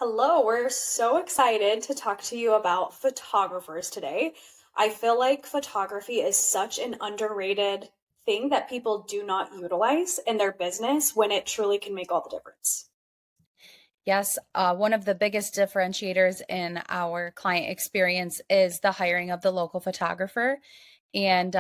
Hello, we're so excited to talk to you about photographers today. I feel like photography is such an underrated thing that people do not utilize in their business when it truly can make all the difference. Yes, one of the biggest differentiators in our client experience is the hiring of the local photographer. And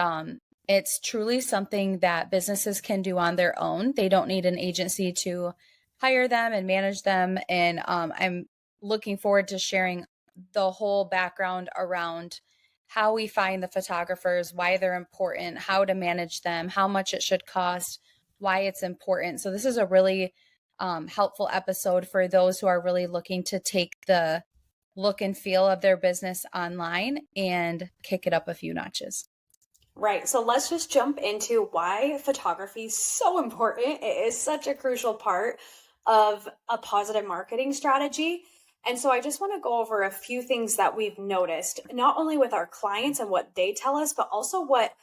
it's truly something that businesses can do on their own. They don't need an agency to hire them and manage them. And I'm looking forward to sharing the whole background around how we find the photographers, why they're important, how to manage them, how much it should cost, why it's important. So, this is a really helpful episode for those who are really looking to take the look and feel of their business online and kick it up a few notches. Right, so let's just jump into why photography is so important. It is such a crucial part of a positive marketing strategy. And so I just want to go over a few things that we've noticed, not only with our clients and what they tell us, but also what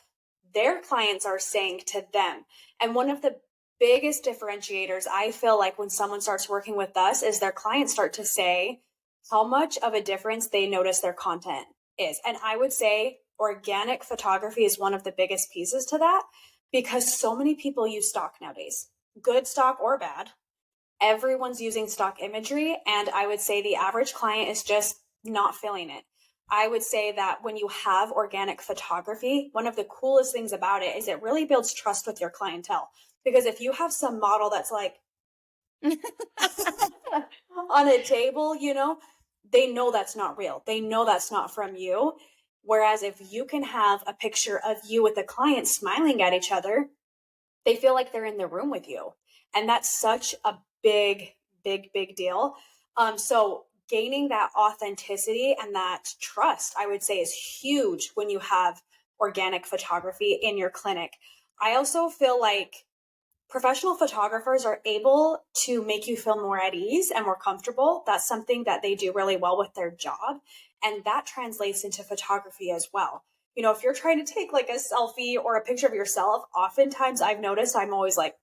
their clients are saying to them. And one of the biggest differentiators I feel like when someone starts working with us is their clients start to say how much of a difference they notice their content is. And I would say organic photography is one of the biggest pieces to that because so many people use stock nowadays, good stock or bad. Everyone's using stock imagery. And I would say the average client is just not feeling it. I would say that when you have organic photography, one of the coolest things about it is it really builds trust with your clientele. Because if you have some model that's like on a table, they know that's not real. They know that's not from you. Whereas if you can have a picture of you with the client smiling at each other, they feel like they're in the room with you. And that's such a big, big, big deal. So gaining that authenticity and that trust, I would say, is huge when you have organic photography in your clinic. I also feel like professional photographers are able to make you feel more at ease and more comfortable. That's something that they do really well with their job. And that translates into photography as well. If you're trying to take like a selfie or a picture of yourself, oftentimes I've noticed I'm always like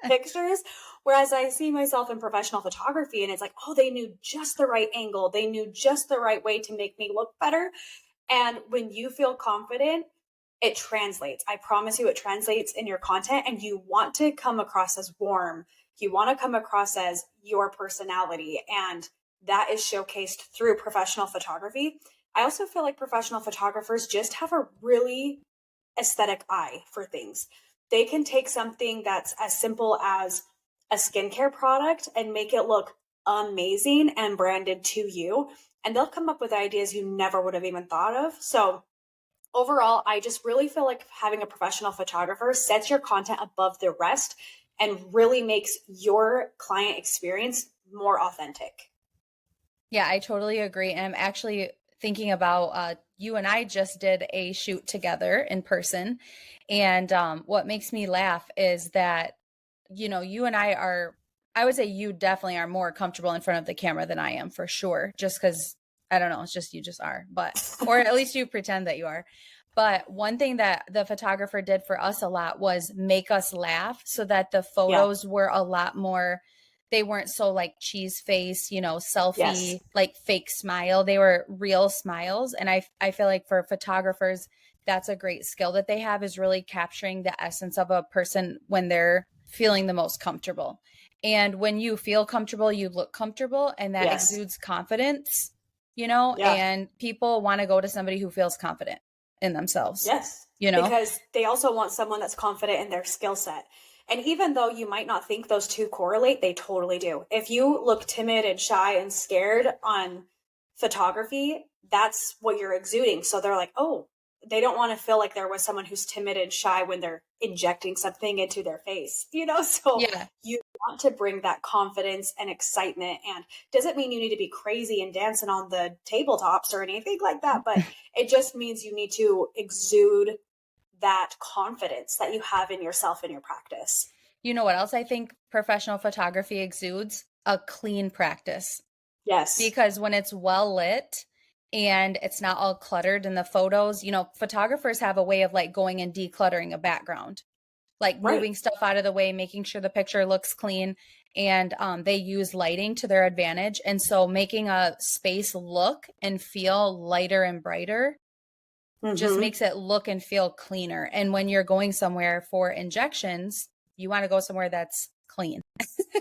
pictures. Whereas I see myself in professional photography and it's like, oh, they knew just the right angle. They knew just the right way to make me look better. And when you feel confident, it translates. I promise you, it translates in your content, and you want to come across as warm. You want to come across as your personality, and that is showcased through professional photography. I also feel like professional photographers just have a really aesthetic eye for things. They can take something that's as simple as a skincare product and make it look amazing and branded to you. And they'll come up with ideas you never would have even thought of. So overall, I just really feel like having a professional photographer sets your content above the rest and really makes your client experience more authentic. Yeah, I totally agree. And I'm actually thinking about you and I just did a shoot together in person. And what makes me laugh is that, you and I are, I would say you definitely are more comfortable in front of the camera than I am for sure, just because I don't know, it's just you just are, but, or at least you pretend that you are. But one thing that the photographer did for us a lot was make us laugh so that the Yeah. photos were a lot more, they weren't so like cheese face, Yes. selfie, like fake smile. They were real smiles. And I feel like for photographers, that's a great skill that they have, is really capturing the essence of a person when they're feeling the most comfortable. And when you feel comfortable, you look comfortable, and that Yes. exudes confidence, Yeah. and people want to go to somebody who feels confident in themselves, Yes. you know? Because they also want someone that's confident in their skill set. And even though you might not think those two correlate, they totally do. If you look timid and shy and scared on photography, that's what you're exuding. So they're like, oh, they don't want to feel like they're with someone who's timid and shy when they're injecting something into their face, So Yeah. you want to bring that confidence and excitement. And doesn't mean you need to be crazy and dancing on the tabletops or anything like that, but it just means you need to exude that confidence that you have in yourself and your practice. You know what else I think professional photography exudes? A clean practice. Yes. Because when it's well lit and it's not all cluttered in the photos, photographers have a way of like going and decluttering a background, like Right. moving stuff out of the way, making sure the picture looks clean. and they use lighting to their advantage. And so making a space look and feel lighter and brighter just makes it look and feel cleaner. And when you're going somewhere for injections, you want to go somewhere that's clean.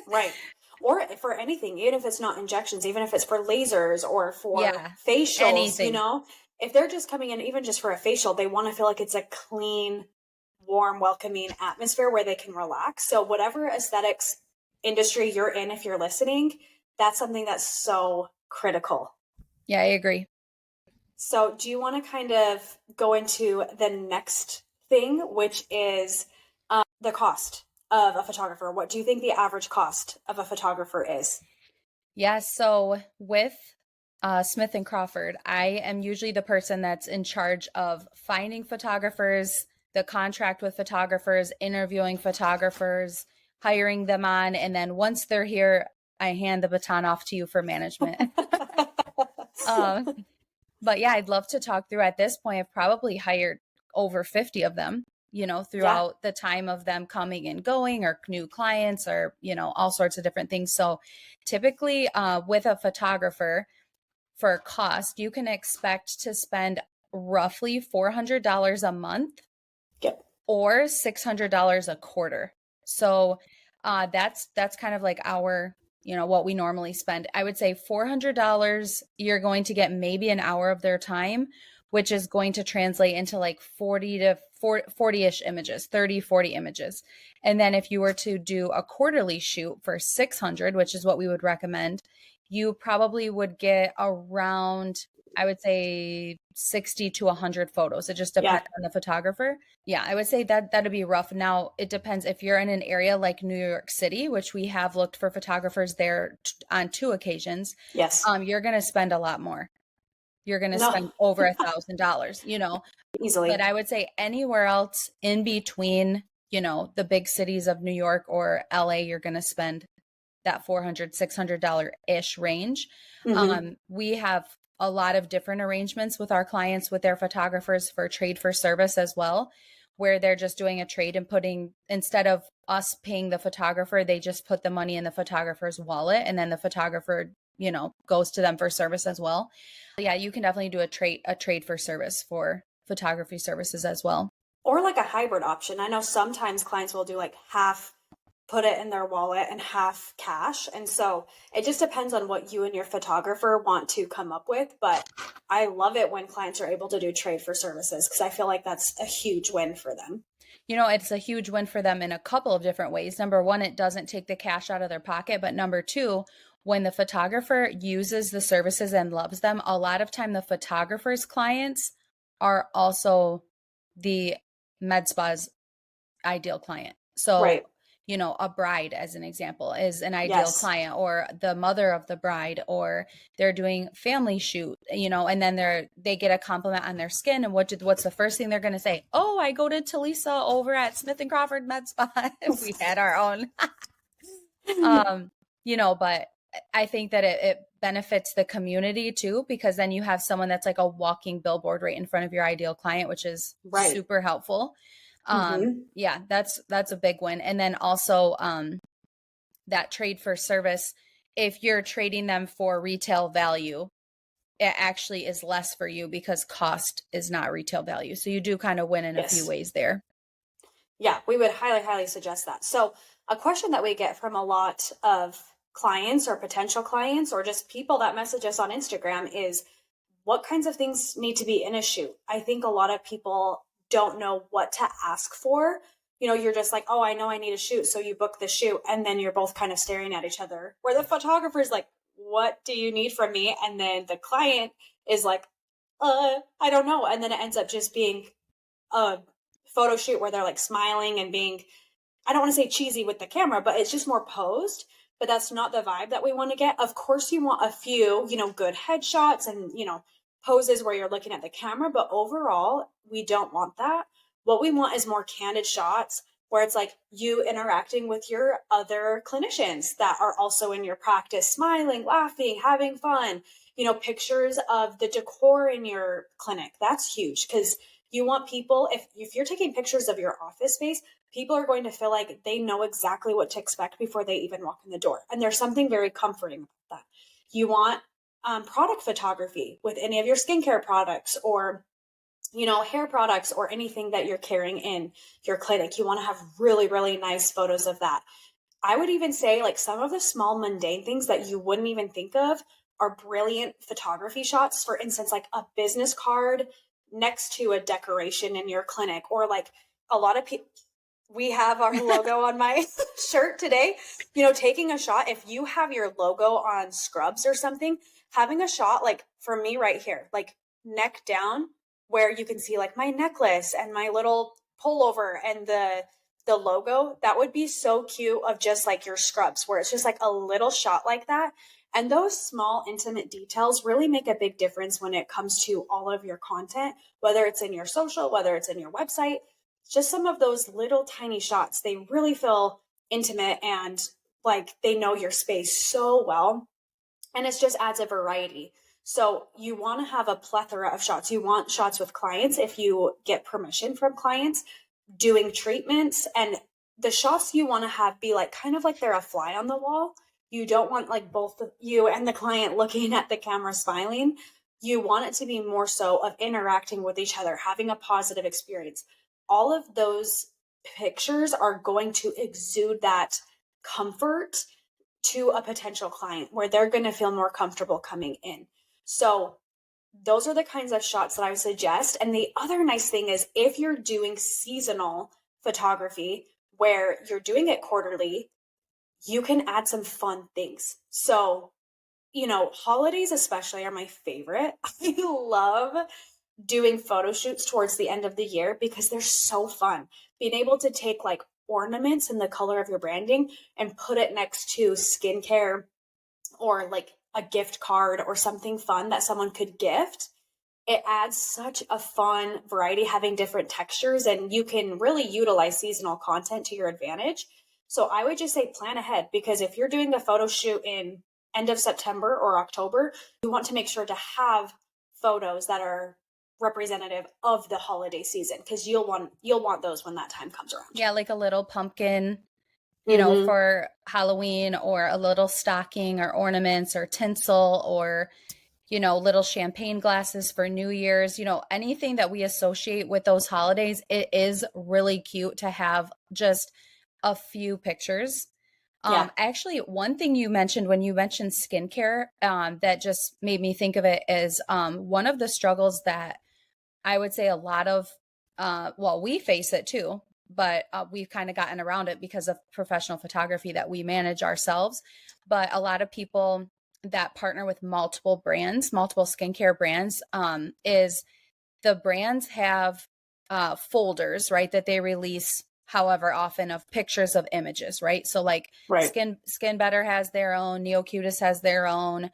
Right. Or for anything, even if it's not injections, even if it's for lasers or for Yeah, facials, anything. if they're just coming in, even just for a facial, they want to feel like it's a clean, warm, welcoming atmosphere where they can relax. So whatever aesthetics industry you're in, if you're listening, that's something that's so critical. Yeah, I agree. So do you want to kind of go into the next thing, which is the cost of a photographer? What do you think the average cost of a photographer is? Yeah, so with Smith and Crawford, I am usually the person that's in charge of finding photographers, the contract with photographers, interviewing photographers, hiring them on, and then once they're here, I hand the baton off to you for management. um, but yeah, I'd love to talk through. At this point, I've probably hired over 50 of them, Yeah. throughout the time of them coming and going, or new clients, or, all sorts of different things. So typically with a photographer, for cost, you can expect to spend roughly $400 a month Yep. or $600 a quarter. So that's kind of like our, what we normally spend. I would say $400, you're going to get maybe an hour of their time, which is going to translate into like 40-ish images, 30, 40 images. And then if you were to do a quarterly shoot for 600, which is what we would recommend, you probably would get around, I would say, 60 to 100 photos. It just Yeah. depends on the photographer. Yeah, I would say that that'd be rough. Now, it depends if you're in an area like New York City, which we have looked for photographers there on 2 occasions. Yes. You're going to spend a lot more. You're going to No, spend over $1,000, But easily. I would say anywhere else in between, the big cities of New York or LA, you're going to spend that $400, $600 ish range. We have a lot of different arrangements with our clients, with their photographers, for trade for service as well, where they're just doing a trade and instead of us paying the photographer, they just put the money in the photographer's wallet, and then the photographer, goes to them for service as well. Yeah, you can definitely do a trade for service for photography services as well. Or like a hybrid option. I know sometimes clients will do like half put it in their wallet and half cash. And so it just depends on what you and your photographer want to come up with. But I love it when clients are able to do trade for services, because I feel like that's a huge win for them. It's a huge win for them in a couple of different ways. Number one, it doesn't take the cash out of their pocket. But number two, when the photographer uses the services and loves them, a lot of time the photographer's clients are also the med spa's ideal client. So, Right. a bride, as an example, is an ideal Yes. client, or the mother of the bride, or they're doing family shoot, and then they get a compliment on their skin. And what's the first thing they're going to say? Oh, I go to Taleesa over at Smith and Crawford Med Spa. We had our own. But I think that it benefits the community too, because then you have someone that's like a walking billboard right in front of your ideal client, which is Right. super helpful. Mm-hmm. Yeah, that's a big one. And then also that trade for service, if you're trading them for retail value, it actually is less for you because cost is not retail value. So you do kind of win in a few Yes. ways there. Yeah, we would highly, highly suggest that. So, a question that we get from a lot of clients or potential clients or just people that message us on Instagram is, what kinds of things need to be in a shoot? I think a lot of people don't know what to ask for. You're just like, oh, I know I need a shoot. So you book the shoot, and then you're both kind of staring at each other, where the photographer's like, what do you need from me? And then the client is like, I don't know. And then it ends up just being a photo shoot where they're like smiling and being, I don't want to say cheesy with the camera, but it's just more posed. But that's not the vibe that we want to get. Of course, you want a few, good headshots and, poses where you're looking at the camera. But overall, we don't want that. What we want is more candid shots where it's like you interacting with your other clinicians that are also in your practice, smiling, laughing, having fun, pictures of the decor in your clinic. That's huge, because You want people, if you're taking pictures of your office space, people are going to feel like they know exactly what to expect before they even walk in the door. And there's something very comforting about that. You want product photography with any of your skincare products or hair products or anything that you're carrying in your clinic. You want to have really, really nice photos of that. I would even say like some of the small mundane things that you wouldn't even think of are brilliant photography shots. For instance, like a business card next to a decoration in your clinic, or like a lot of people, we have our logo on my shirt today, taking a shot. If you have your logo on scrubs or something, having a shot like for me right here, like neck down, where you can see like my necklace and my little pullover and the logo, that would be so cute, of just like your scrubs, where it's just like a little shot like that. And those small intimate details really make a big difference when it comes to all of your content, whether it's in your social, whether it's in your website. Just some of those little tiny shots, they really feel intimate and like they know your space so well. And it just adds a variety. So you want to have a plethora of shots. You want shots with clients if you get permission from clients, doing treatments, and the shots you want to have be like kind of like they're a fly on the wall. You don't want like both you and the client looking at the camera smiling. You want it to be more so of interacting with each other, having a positive experience. All of those pictures are going to exude that comfort to a potential client where they're going to feel more comfortable coming in. So those are the kinds of shots that I would suggest. And the other nice thing is if you're doing seasonal photography where you're doing it quarterly, you can add some fun things. So, holidays especially are my favorite. I love doing photo shoots towards the end of the year because they're so fun. Being able to take like ornaments in the color of your branding and put it next to skincare or like a gift card or something fun that someone could gift, it adds such a fun variety, having different textures, and you can really utilize seasonal content to your advantage. So I would just say plan ahead, because if you're doing a photo shoot in end of September or October, you want to make sure to have photos that are representative of the holiday season, because you'll want those when that time comes around. Yeah, like a little pumpkin, Mm-hmm. for Halloween, or a little stocking or ornaments or tinsel, or, little champagne glasses for New Year's, anything that we associate with those holidays. It is really cute to have just a few pictures. Yeah. Actually, one thing you mentioned when you mentioned skincare, that just made me think of it is one of the struggles that I would say a lot of, well, we face it too, but we've kind of gotten around it because of professional photography that we manage ourselves. But a lot of people that partner with multiple brands, multiple skincare brands, is the brands have folders, right, that they release however often of pictures of images, right? So like Right. Skin Better has their own, Neocutis has their own,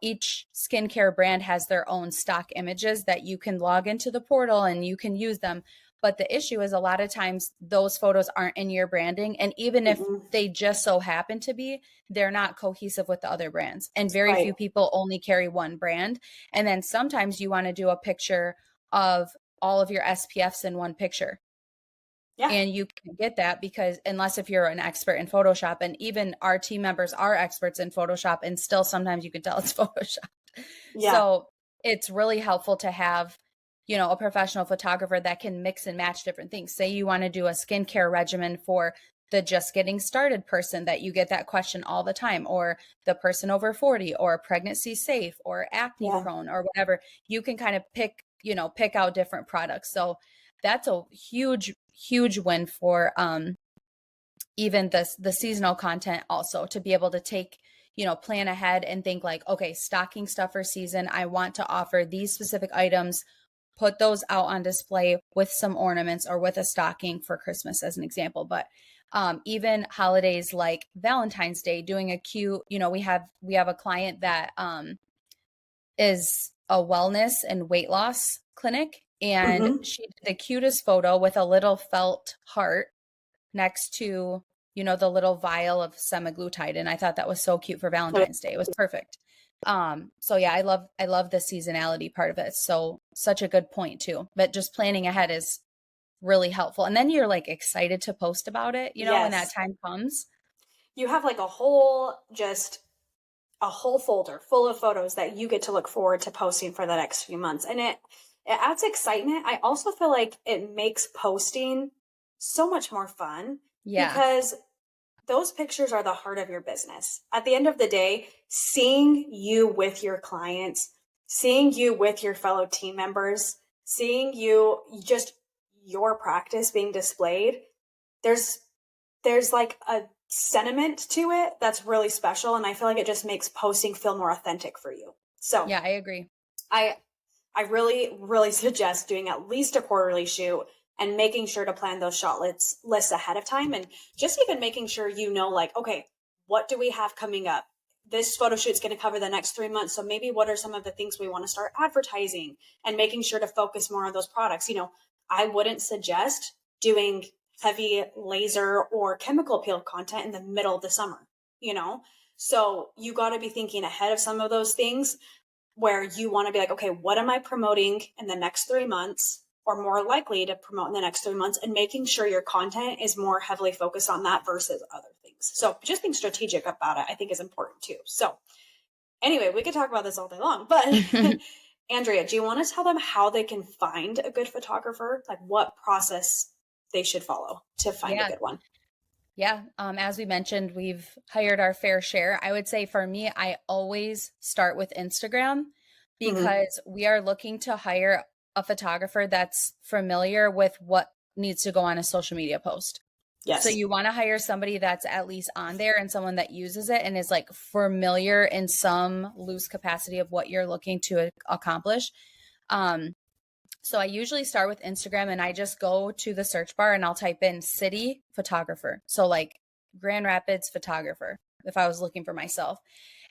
each skincare brand has their own stock images that you can log into the portal and you can use them. But the issue is a lot of times those photos aren't in your branding. And even if Mm-mm. they just so happen to be, they're not cohesive with the other brands. And very Right. few people only carry one brand. And then sometimes you want to do a picture of all of your SPFs in one picture. Yeah. And you can get that because unless if you're an expert in Photoshop, and even our team members are experts in Photoshop, and still sometimes you can tell it's Photoshop. Yeah. So it's really helpful to have, a professional photographer that can mix and match different things. Say you want to do a skincare regimen for the just getting started person, that you get that question all the time, or the person over 40, or pregnancy safe, or acne Yeah. prone, or whatever. You can kind of pick out different products. So that's a huge win for even the seasonal content, also to be able to take, plan ahead and think like, okay, stocking stuffer season, I want to offer these specific items, put those out on display with some ornaments or with a stocking for Christmas as an example. But even holidays like Valentine's Day, doing a cute, we have a client that is a wellness and weight loss clinic, and Mm-hmm. she did the cutest photo with a little felt heart next to, the little vial of semaglutide. And I thought that was so cute for Valentine's Day. It was perfect. So yeah, I love the seasonality part of it. So such a good point too. But just planning ahead is really helpful. And then you're like excited to post about it, you know, when that Yes. time comes. You have like a whole folder full of photos that you get to look forward to posting for the next few months. And it adds excitement. I also feel like it makes posting so much more fun Yeah. because those pictures are the heart of your business. At the end of the day, seeing you with your clients, seeing you with your fellow team members, seeing you just your practice being displayed, there's like a sentiment to it that's really special, and I feel like it just makes posting feel more authentic for you. So Yeah, I agree. I I really suggest doing at least a quarterly shoot and making sure to plan those lists ahead of time, and just even making sure you know, like, okay, what do we have coming up? This photo shoot's going to cover the next 3 months. So maybe what are some of the things we want to start advertising, and making sure to focus more on those products. I wouldn't suggest doing heavy laser or chemical peel content in the middle of the summer, you know? So you got to be thinking ahead of some of those things, where you want to be like, okay, what am I promoting in the next 3 months, or more likely to promote in the next 3 months, and making sure your content is more heavily focused on that versus other things. So just being strategic about it, I think, is important too. So anyway, we could talk about this all day long, but Andrea, do you want to tell them how they can find a good photographer? Like what process they should follow to find a Yeah. good one? Yeah. As we mentioned, we've hired our fair share. I would say for me, I always start with Instagram Mm-hmm. because we are looking to hire a photographer that's familiar with what needs to go on a social media post. So Yes. you want to hire somebody that's at least on there and someone that uses it and is like familiar in some loose capacity of what you're looking to accomplish. Um, so I usually start with Instagram and I just go to the search bar and I'll type in city photographer. So like Grand Rapids photographer, if I was looking for myself.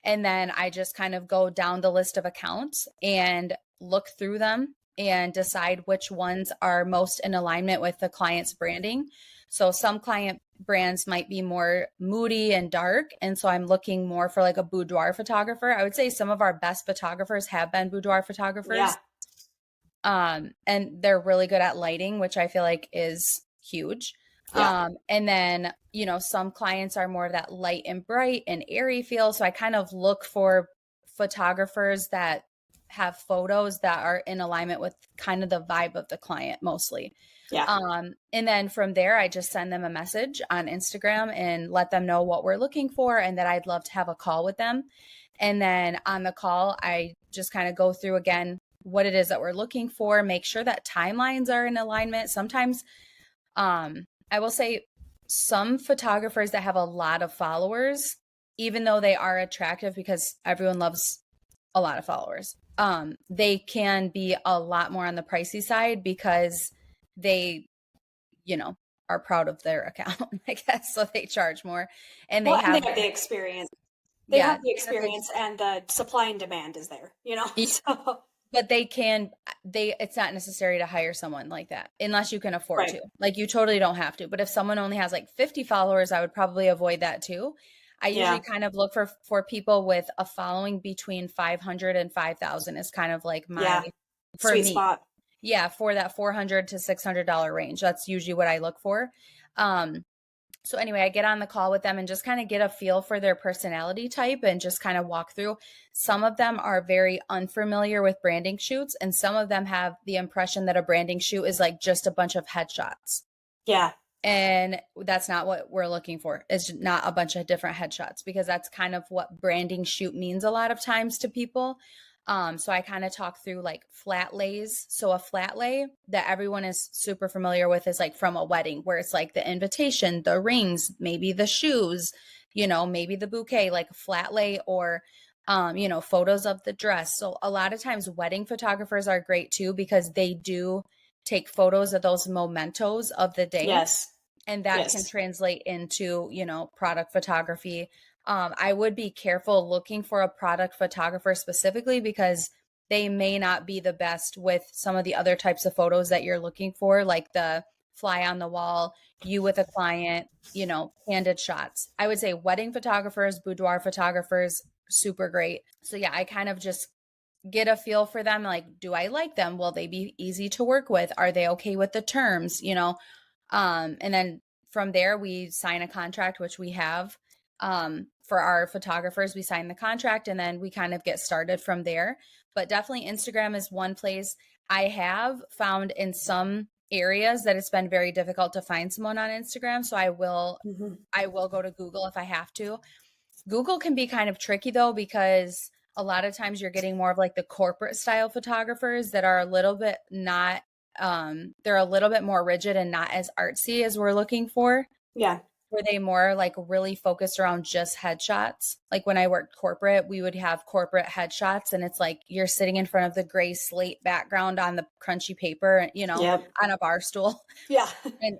And then I just kind of go down the list of accounts and look through them and decide which ones are most in alignment with the client's branding. So some client brands might be more moody and dark. And so I'm looking more for like a boudoir photographer. I would say some of our best photographers have been boudoir Yeah. photographers. And they're really good at lighting, which I feel like is huge. Yeah. And then, you know, some clients are more of that light and bright and airy feel. So I kind of look for photographers that have photos that are in alignment with kind of the vibe of the client mostly. Yeah. And then from there, I just send them a message on Instagram and let them know what we're looking for and that I'd love to have a call with them. And then on the call, I just kind of go through again what it is that we're looking for, make sure that timelines are in alignment. Sometimes, I will say some photographers that have a lot of followers, even though they are attractive because everyone loves a lot of followers, they can be a lot more on the pricey side because they, you know, are proud of their account, I guess. So they charge more and they Well, and they have, have the experience. They yeah, have the they have the experience, and the supply and demand is there, ex- So, but it's not necessary to hire someone like that unless you can afford right. to. Like you totally don't have to. But if someone only has like 50 followers, I would probably avoid that too. I usually Yeah. kind of look for people with a following between 500 and 5,000 is kind of like Yeah. for Sweet me. spot. Yeah, for that $400 to $600 range. That's usually what I look for. Um so anyway, I get on the call with them and just kind of get a feel for their personality type and just kind of walk through. Some of them are very unfamiliar with branding shoots, and some of them have the impression that a branding shoot is like just a bunch of headshots. Yeah. And that's not what we're looking for. It's not a bunch of different headshots because that's kind of what branding shoot means a lot of times to people. So I kind of talk through like flat lays. So a flat lay that everyone is super familiar with is like from a wedding where it's like the invitation, the rings, maybe the shoes, you know, maybe the bouquet, like a flat lay or you know, photos of the dress. So a lot of times wedding photographers are great too because they do take photos of those mementos of the day Yes. and that can Yes. translate into, you know, product photography. I would be careful looking for a product photographer specifically because they may not be the best with some of the other types of photos that you're looking for, like the fly on the wall, you with a client, you know, candid shots. I would say wedding photographers, boudoir photographers, super great. So yeah, I kind of just get a feel for them. Like, do I like them? Will they be easy to work with? Are they okay with the terms? And then from there we sign a contract, which we have. For our photographers, we sign the contract and then we kind of get started from there. But definitely Instagram is one place. I have found in some areas that it's been very difficult to find someone on Instagram. So Mm-hmm. I will go to Google if I have to. Google can be kind of tricky though, because a lot of times you're getting more of like the corporate style photographers that are a little bit not, they're a little bit more rigid and not as artsy as we're looking for. Yeah. Were they more like really focused around just headshots? Like when I worked corporate, we would have corporate headshots and it's like you're sitting in front of the gray slate background on the crunchy paper, Yep. on a bar stool Yeah. and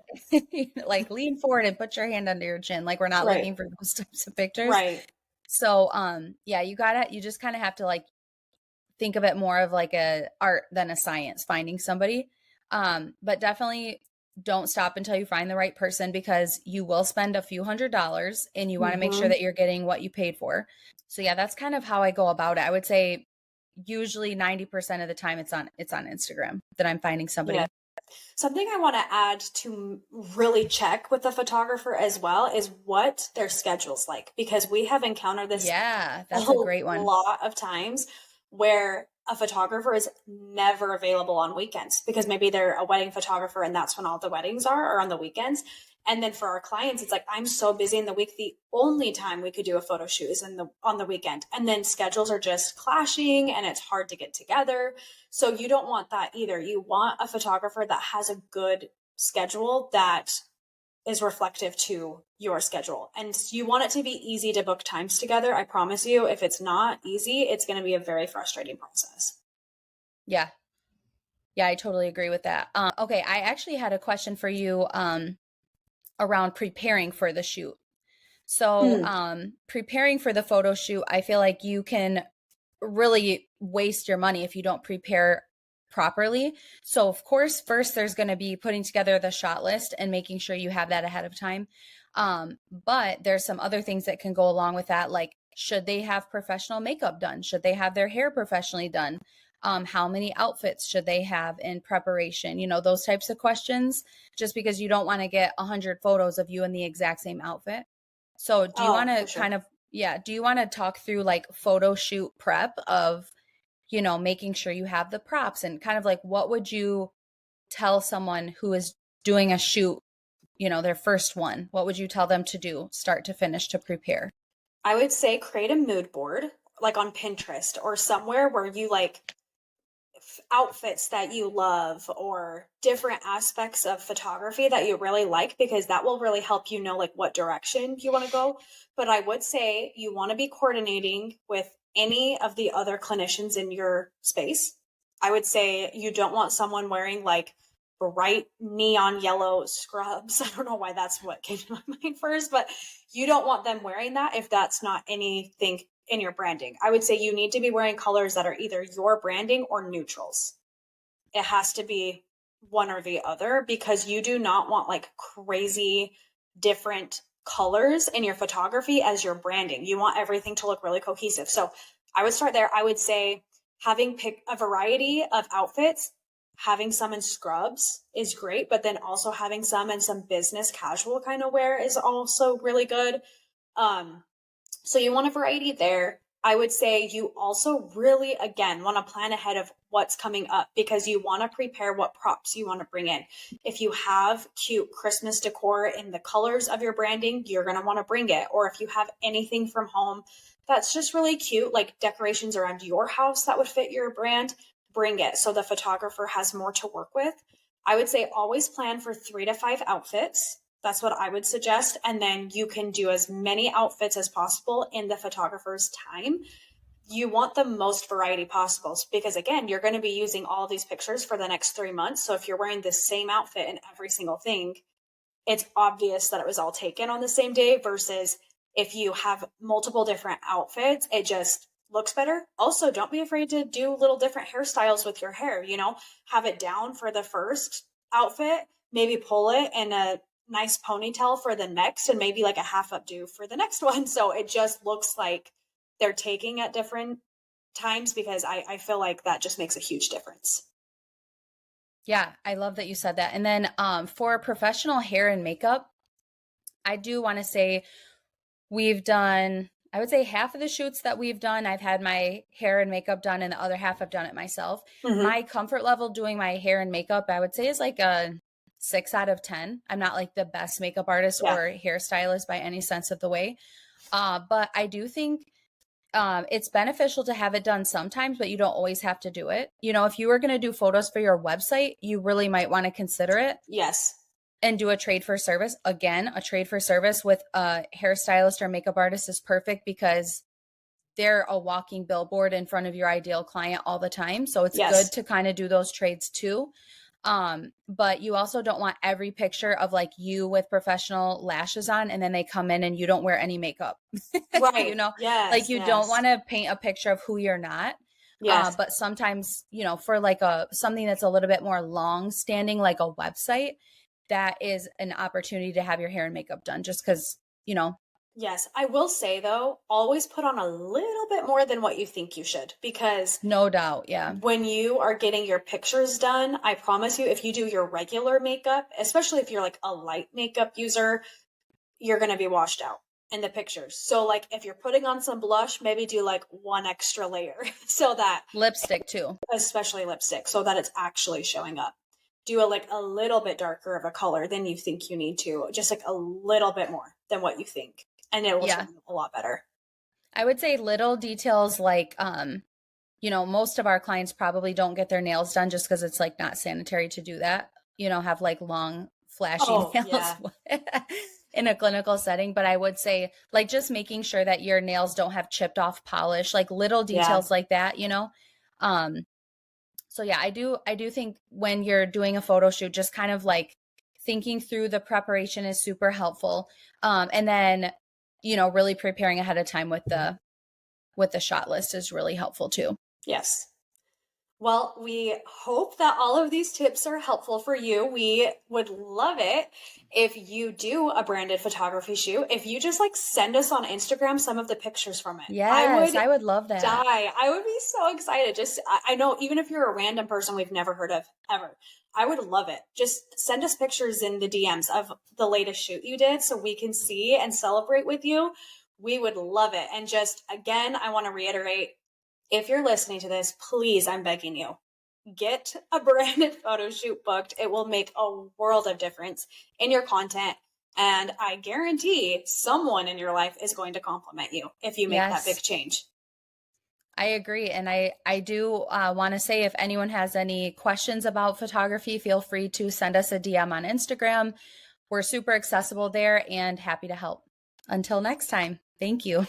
like lean forward and put your hand under your chin. Like we're not Right. looking for those types of pictures. Right. So, yeah, you just kind of have to like think of it more of like a art than a science, finding somebody. But definitely don't stop until you find the right person, because you will spend a few $100s and you want to make sure Mm-hmm. that you're getting what you paid for. So yeah, that's kind of how I go about it. I would say usually 90% of the time it's on Instagram that I'm finding Yeah. somebody. Something I want to add to really check with the photographer as well is what their schedule's like, because we have encountered this Yeah, a that's a great one. lot of times where a photographer is never available on weekends because maybe they're a wedding photographer and that's when all the weddings are, or on the weekends. And then for our clients, it's like, I'm so busy in the week. The only time we could do a photo shoot is on the weekend. And then schedules are just clashing and it's hard to get together. So you don't want that either. You want a photographer that has a good schedule that is reflective to your schedule. And you want it to be easy to book times together. I promise you, if it's not easy, it's going to be a very frustrating process. Yeah. Yeah, I totally agree with that. Okay, I actually had a question for you around preparing for the shoot. So, Mm. preparing for the photo shoot, I feel like you can really waste your money if you don't prepare properly. So, of course, first there's going to be putting together the shot list and making sure you have that ahead of time. But there's some other things that can go along with that, like should they have professional makeup done? Should they have their hair professionally done? How many outfits should they have in preparation? Those types of questions, just because you don't want to get 100 photos of you in the exact same outfit. So do you want Oh, to for sure. kind of, yeah, do you want to talk through like photo shoot prep of, making sure you have the props, and kind of like what would you tell someone who is doing a shoot, their first one? What would you tell them to do, start to finish, to prepare? I would say create a mood board, like on Pinterest or somewhere where you like outfits that you love or different aspects of photography that you really like, because that will really help you know like what direction you want to go. But I would say you want to be coordinating with any of the other clinicians in your space. I would say you don't want someone wearing like bright neon yellow scrubs. I don't know why that's what came to my mind first, but you don't want them wearing that if that's not anything in your branding. I would say you need to be wearing colors that are either your branding or neutrals. It has to be one or the other, because you do not want like crazy different colors in your photography as your branding. You want everything to look really cohesive. So I would start there. I would say having pick a variety of outfits, having some in scrubs is great, but then also having some in some business casual kind of wear is also really good. Um, so you want a variety there. I would say you also really, again, want to plan ahead of what's coming up, because you want to prepare what props you want to bring in. If you have cute Christmas decor in the colors of your branding, you're going to want to bring it. Or if you have anything from home that's just really cute, like decorations around your house that would fit your brand, bring it so the photographer has more to work with. I would say always plan for 3 to 5 outfits. That's what I would suggest. And then you can do as many outfits as possible in the photographer's time. You want the most variety possible, because again, you're going to be using all these pictures for the next 3 months. So if you're wearing the same outfit in every single thing, it's obvious that it was all taken on the same day, versus if you have multiple different outfits, it just looks better. Also, don't be afraid to do little different hairstyles with your hair, have it down for the first outfit, maybe pull it in a nice ponytail for the next, and maybe like a half updo for the next one. So it just looks like they're taking at different times, because I feel like that just makes a huge difference. Yeah, I love that you said that. And then for professional hair and makeup, I do want to say we've done, I would say half of the shoots that we've done, I've had my hair and makeup done, and the other half I've done it myself. Mm-hmm. My comfort level doing my hair and makeup, I would say, is like a 6 out of 10. I'm not like the best makeup artist Yeah. or hairstylist by any sense of the way. But I do think it's beneficial to have it done sometimes, but you don't always have to do it. You know, if you were going to do photos for your website, you really might want to consider it Yes. and do a trade for service. Again, a trade for service with a hairstylist or makeup artist is perfect because they're a walking billboard in front of your ideal client all the time. So it's Yes. good to kind of do those trades too. But you also don't want every picture of like you with professional lashes on and then they come in and you don't wear any makeup. Right. You know, like Yes. you don't want to paint a picture of who you're not. Yes. But sometimes, you know, for like a something that's a little bit more long standing, like a website, that is an opportunity to have your hair and makeup done just because, you know. Yes. I will say though, always put on a little bit more than what you think you should, because No doubt. Yeah. when you are getting your pictures done, I promise you, if you do your regular makeup, especially if you're like a light makeup user, you're going to be washed out in the pictures. So like if you're putting on some blush, maybe do like one extra layer so that, Lipstick too. especially lipstick, so that it's actually showing up. Do a little bit darker of a color than you think you need to, just like a little bit more than what you think, and it will show Yeah. up a lot better. I would say little details like, you know, most of our clients probably don't get their nails done just because it's like not sanitary to do that, you know, have like long, flashy Oh, nails yeah. in a clinical setting. But I would say, like, just making sure that your nails don't have chipped off polish, like little Yeah. details like that, you know. So yeah, I do think when you're doing a photo shoot, just kind of like thinking through the preparation is super helpful. And then, you know, really preparing ahead of time with the shot list is really helpful too. Yes. Well, we hope that all of these tips are helpful for you. We would love it if you do a branded photography shoot. If you just like send us on Instagram some of the pictures from it. I Yes, would I would love that. die. I would be so excited. Just, I know, even if you're a random person we've never heard of ever, I would love it. Just send us pictures in the DMs of the latest shoot you did so we can see and celebrate with you. We would love it. And just again, I want to reiterate, if you're listening to this, please, I'm begging you, get a branded photo shoot booked. It will make a world of difference in your content. And I guarantee someone in your life is going to compliment you if you make that big Yes, change. I agree. And I do want to say if anyone has any questions about photography, feel free to send us a DM on Instagram. We're super accessible there and happy to help. Until next time, thank you.